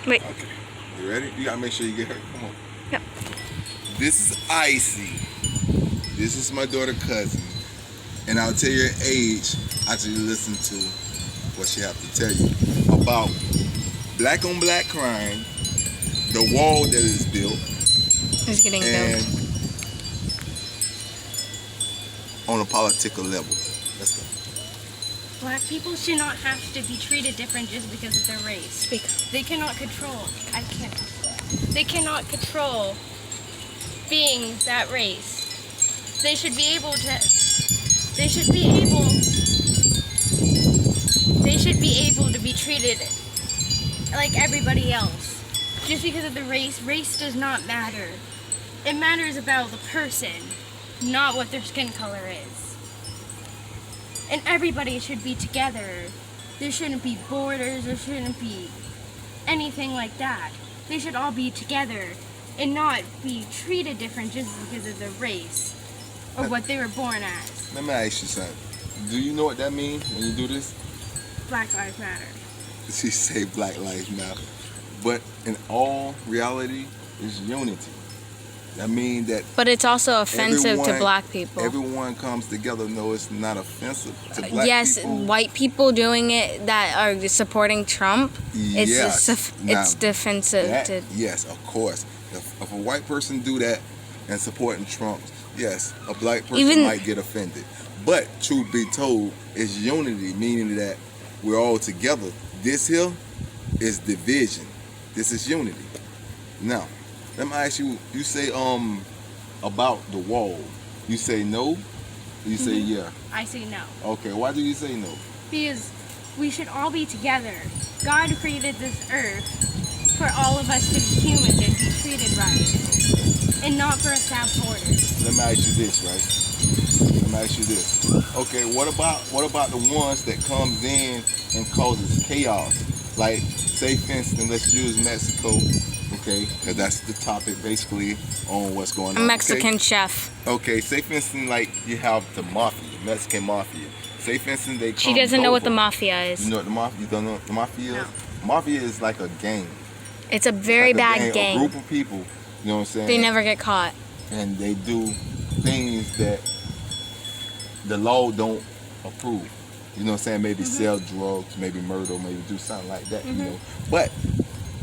Wait. Okay. You ready? You gotta make sure you get her. Come on. Yep. This is Icy. This is my daughter cousin. And I'll tell you her age after you listen to what she have to tell you about black on black crime, the wall that is built, It's getting and built. on a political level. Let's go. Black people should not have to be treated different just because of their race. Speak. They cannot control. They cannot control being that race. They should be able to. They should be able. They should be able to be treated like everybody else. Just because of the race, race does not matter. It matters about the person, not what their skin color is. And everybody should be together. There shouldn't be borders, there shouldn't be anything like that. They should all be together and not be treated different just because of their race or what they were born as. Let me ask you something. Do you know what that means when you do this? Black Lives Matter. She say Black Lives Matter. But in all reality, it's unity. That means that But it's also offensive to everyone- black people. everyone comes together. No, it's not offensive to black Yes, people. white people doing it that are supporting Trump. Yes. Now, It's defensive that- to. yes, of course. If a white person do that and supporting Trump, yes, a black person Even- might get offended. But truth be told, it's unity, meaning that we're all together. This here is division. This is unity. Now, let me ask you. You say about the wall. You say no. You say yeah. I say no. Okay. Why do you say no? Because we should all be together. God created this earth for all of us to be human and be treated right. And not for us to have borders. Let me ask you this, right? Let me ask you this. Okay, what about the ones that comes in and causes chaos? Like, say for instance, let's use Mexico, okay? Because that's the topic basically on what's going on. A Mexican chef. Okay, say for instance, like you have the mafia, Mexican mafia. Say for instance, they She come doesn't know what the over. mafia is. You know what the mafia? You don't know what the mafia is? No. Mafia is like a gang. It's a very Like a bad A gang. group of people, you know what I'm saying? They never get caught. And they do things that the law don't approve. You know what I'm saying? Maybe sell drugs, maybe murder, maybe do something like that, you know. But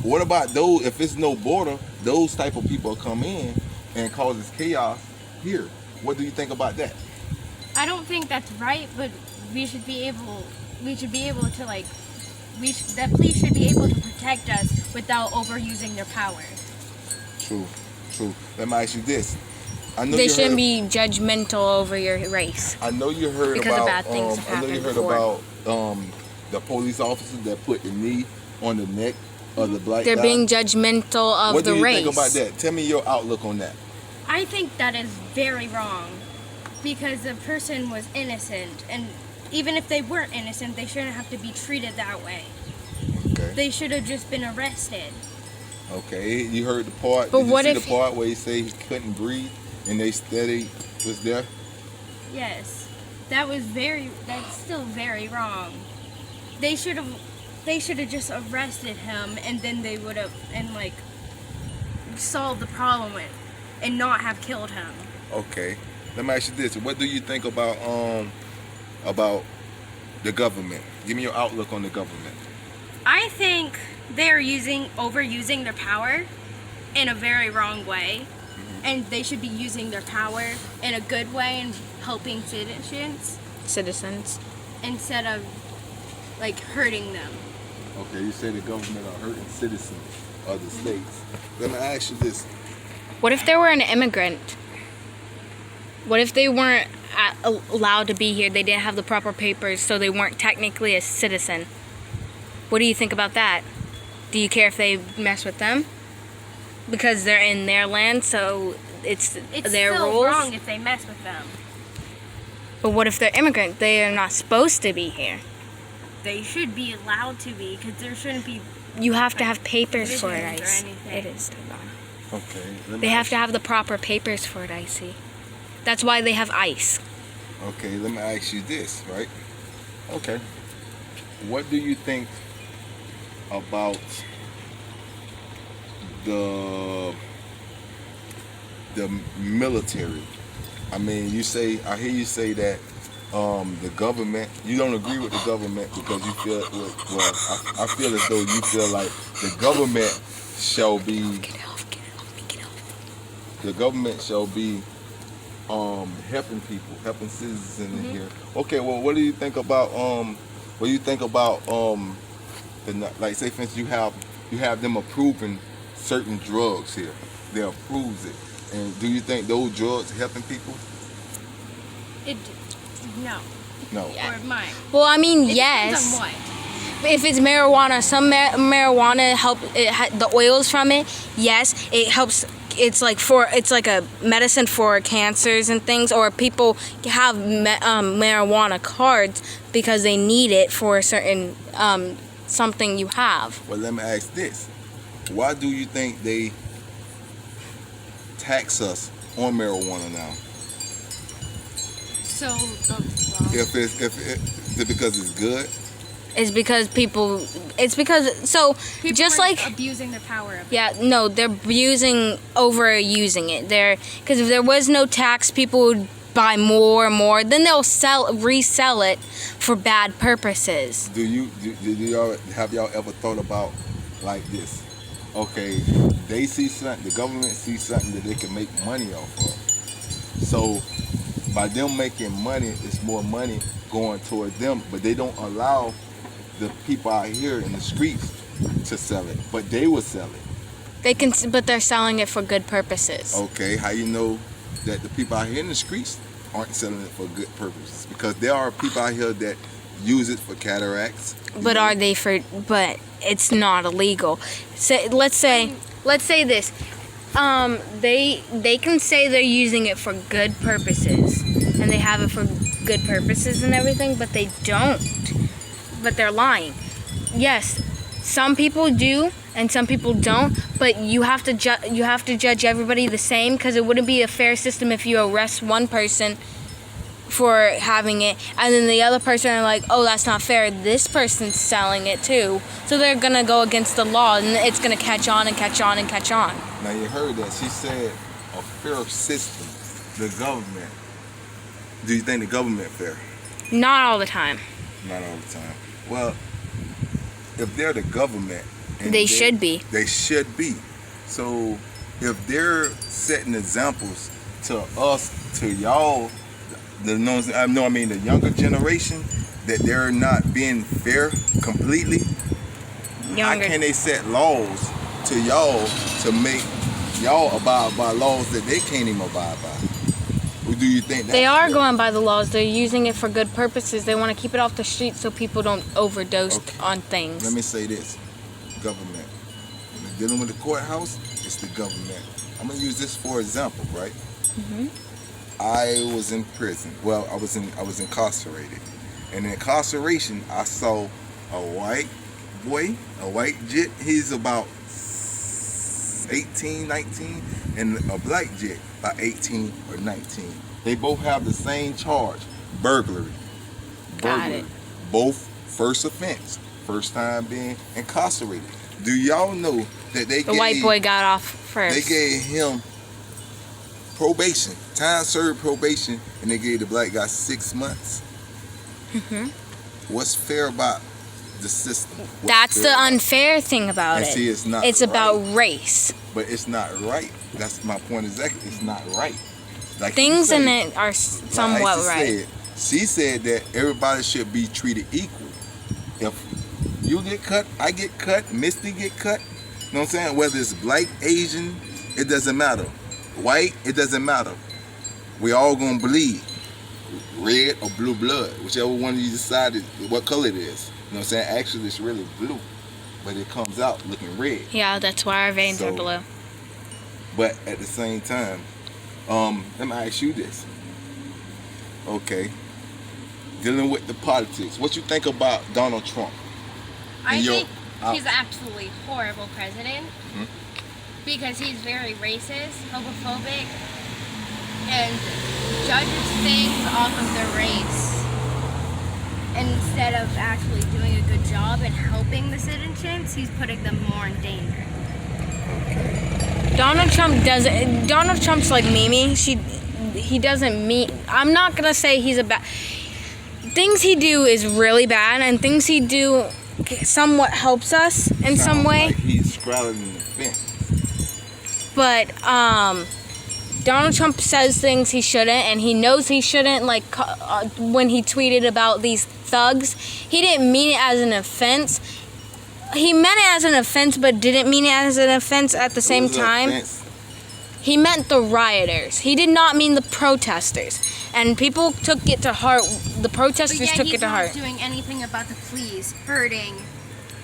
what about those, if it's no border, those type of people come in and causes chaos here. What do you think about that? I don't think that's right, but we should be able to like, the police should be able to protect us without overusing their power. True, true. Let me ask you this. I know They you shouldn't heard, be judgmental over your race. I know you heard because of about bad things have I know you happened heard before. about the police officer that put the knee on the neck of the black They're guy. being judgmental of What the do you race. think about that? Tell me your outlook on that. I think that is very wrong because the person was innocent, and even if they weren't innocent, they shouldn't have to be treated that way. Okay. They should have just been arrested. Okay. You heard the part. But did you what see if the part where he said he couldn't breathe and they steady was there? Yes, that's still very wrong. They should have just arrested him, and then they would have solved the problem and not have killed him. Okay. Let me ask you this. What do you think about the government? Give me your outlook on the government. I think they're overusing their power in a very wrong way, and they should be using their power in a good way and helping citizens instead of like hurting them. Okay, you say the government are hurting citizens of the states. Let me ask you this. What if they were an immigrant? What if they weren't allowed to be here? They didn't have the proper papers, so they weren't technically a citizen. What do you think about that? Do you care if they mess with them? Because they're in their land, so it's their still rules. wrong if they mess with them. But what if they're immigrant? They are not supposed to be here. They should be allowed to be, because there shouldn't be. You have to have papers for it, Provisions or Ice. anything. It is turned on. Okay. Let me They have ask to have the proper papers for it, Icy. That's why they have ICE. Okay, let me ask you this, right? Okay. What do you think about the military. I mean, I hear you say that the government. You don't agree with the government because you feel I feel as though you feel like the government shall be helping people, helping citizens in here. Okay, well, what do you think about like, say for instance you have them approving certain drugs here. They approve it. And do you think those drugs helping people? No. No. Or mine. Well, I mean, It yes. depends on what. If it's marijuana, some marijuana help the oils from it. Yes, it helps. It's like a medicine for cancers and things, or people have marijuana cards because they need it for a certain something you have. Well, let me ask this: why do you think they tax us on marijuana now? So, If it's because it's good. It's because people just like abusing their power of it. yeah, no, they're overusing it. Because if there was no tax, people would buy more and more. Then they'll resell it for bad purposes. Do y'all have y'all ever thought about like this? Okay, they see something, the government sees something that they can make money off of. So by them making money, it's more money going toward them, but they don't allow the people out here in the streets to sell it, but they will sell it. But they're selling it for good purposes. Okay, how you know that the people out here in the streets aren't selling it for good purposes? Because there are people out here that use it for cataracts. But are they for? But it's not illegal. So let's say this. They can say they're using it for good purposes, and they have it for good purposes and everything, but they don't. But they're lying. Yes, some people do and some people don't, but you have to judge everybody the same, because it wouldn't be a fair system if you arrest one person for having it and then the other person are like, oh, that's not fair, this person's selling it too, so they're gonna go against the law, and it's gonna catch on and catch on and catch on. Now you heard that she said a fair system. The government. Do you think the government fair? Not all the time. Not all the time. Well, if they're the government, and They should be. They should be. So if they're setting examples to us, to y'all, the younger generation, that they're not being fair completely, how can they set laws to y'all to make y'all abide by laws that they can't even abide by? Or do you think They are going by the laws. They're using it for good purposes. They want to keep it off the streets so people don't overdose on things. Let me say this. Government. When you're dealing with the courthouse, it's the government. I'm going to use this for example, right? I was in prison. Well, I was incarcerated. And in incarceration, I saw a white boy, a white jit. He's about 18, 19, and a black jit about 18 or 19. They both have the same charge, burglary. Got it. Both first offense, first time being incarcerated. Do y'all know that The white boy got off first. They gave him probation, time served probation, and they gave the black guy 6 months. What's fair about the system? That's the unfair thing about And it. see, it's not It's right. about race. But it's not right. That's my point exactly. It's not right. Like Things you in say, it are somewhat like right. She said that everybody should be treated equal. If you get cut, I get cut, Misty get cut. You know what I'm saying? Whether it's black, Asian, it doesn't matter. White, it doesn't matter. We all gonna bleed. Red or blue blood, whichever one you decide what color it is. You know what I'm saying? Actually, it's really blue, but it comes out looking red. Yeah, that's why our veins are So- blue. But at the same time, let me ask you this. Okay, dealing with the politics, what you think about Donald Trump? I And think your- he's an absolutely horrible president because he's very racist, homophobic, and judges things off of their race instead of actually doing a good job and helping the citizens. He's putting them more in danger. Donald Trump's like Mimi. He doesn't mean. I'm not gonna say he's a bad. Things he do is really bad, and things he do somewhat helps us in some way. Like he's straddling the fence. But Donald Trump says things he shouldn't, and he knows he shouldn't. Like when he tweeted about these thugs, he didn't mean it as an offense. He meant it as an offense, but didn't mean it as an offense at the same time. He meant the rioters. He did not mean the protesters. And people took it to heart. The protesters took it to heart. He's not doing anything about the police hurting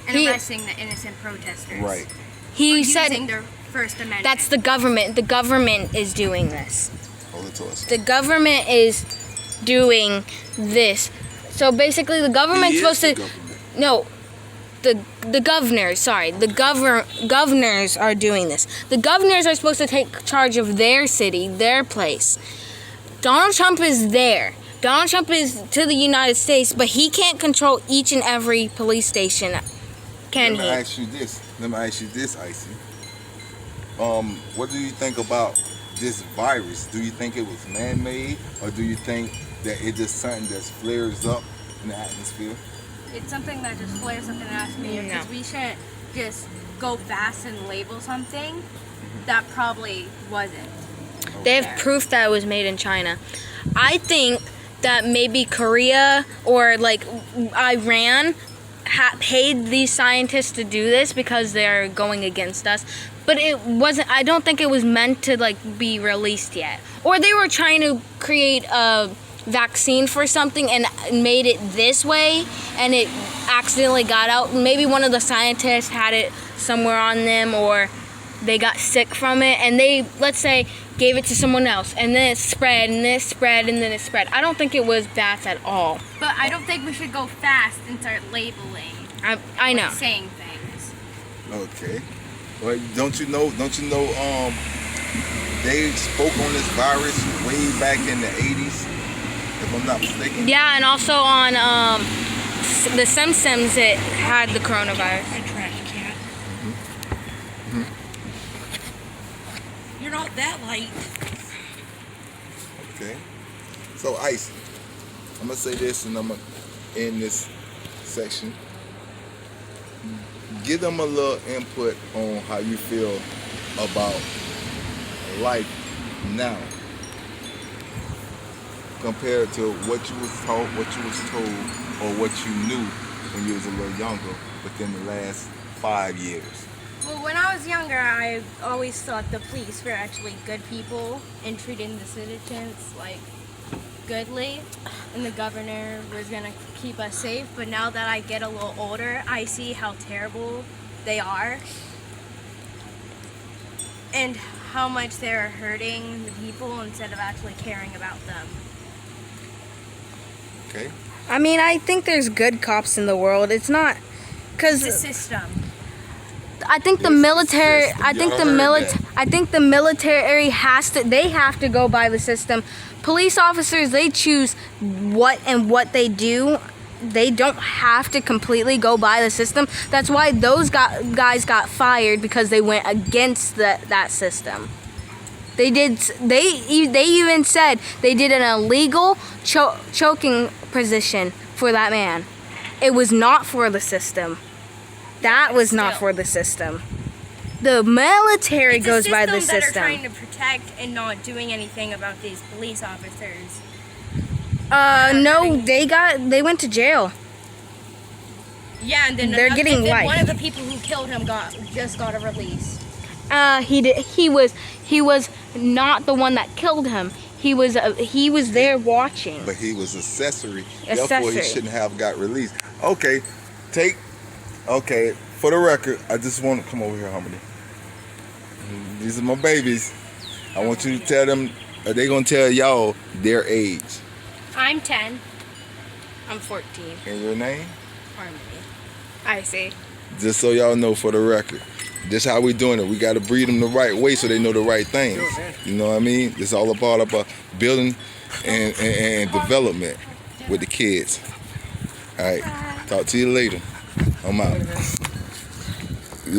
and arresting the innocent protesters. Right. He said using their First Amendment. that's the government. The government is doing this. Hold it to us. The government is doing this. So basically, the government's supposed to. No. The governors, sorry, the governors are doing this. The governors are supposed to take charge of their city, their place. Donald Trump is there. Donald Trump is to the United States, but he can't control each and every police station. Can he? Let me ask you this, Icy. What do you think about this virus? Do you think it was man-made, or do you think that it's just something that flares up in the atmosphere? It's something that just flares up in the atmosphere because we shouldn't just go fast and label something that probably wasn't. They have proof that it was made in China. I think that maybe Korea or like Iran paid these scientists to do this because they're going against us. But it wasn't. I don't think it was meant to like be released yet. Or they were trying to create a vaccine for something and made it this way, and it accidentally got out. Maybe one of the scientists had it somewhere on them, or they got sick from it, and they, let's say, gave it to someone else, and then it spread, and then it spread, and then it spread. I don't think it was bats at all. But I don't think we should go fast and start labeling. I know. Saying things. Okay. Well, don't you know? They spoke on this virus way back in the 80s. If I'm not mistaken. Yeah, and also on The Simpsons, it had the coronavirus. A trash can. You're not that light. Okay. So, Icy, I'm going to say this and I'm going to end this section. Give them a little input on how you feel about life now compared to what you was taught, what you was told, or what you knew when you was a little younger within the last 5 years. Well, when I was younger, I always thought the police were actually good people and treating the citizens like goodly, and the governor was gonna keep us safe. But now that I get a little older, I see how terrible they are and how much they're hurting the people instead of actually caring about them. Okay. I mean, I think there's good cops in the world. It's not because It's a system. I think the military. I think the military has to. They have to go by the system. Police officers, they choose what they do. They don't have to completely go by the system. That's why those guys got fired, because they went against that system. They did. They even said they did an illegal choking position for that man. It was not for the system. That was not for the system. The military goes by the system. That are trying to protect and not doing anything about these police officers. No, they went to jail. Yeah, and then They're getting life. One of the people who killed him just got a release. He was not the one that killed him. He was there watching. But he was accessory. Therefore, he shouldn't have got released. Okay, for the record, I just want to come over here, Harmony. These are my babies. I want you to tell them, they're going to tell y'all their age. I'm 10. I'm 14. And your name? Harmony. I see. Just so y'all know, for the record. This how we doing it. We got to breed them the right way so they know the right things. You know what I mean? It's all about building and development with the kids. All right. Talk to you later. I'm out.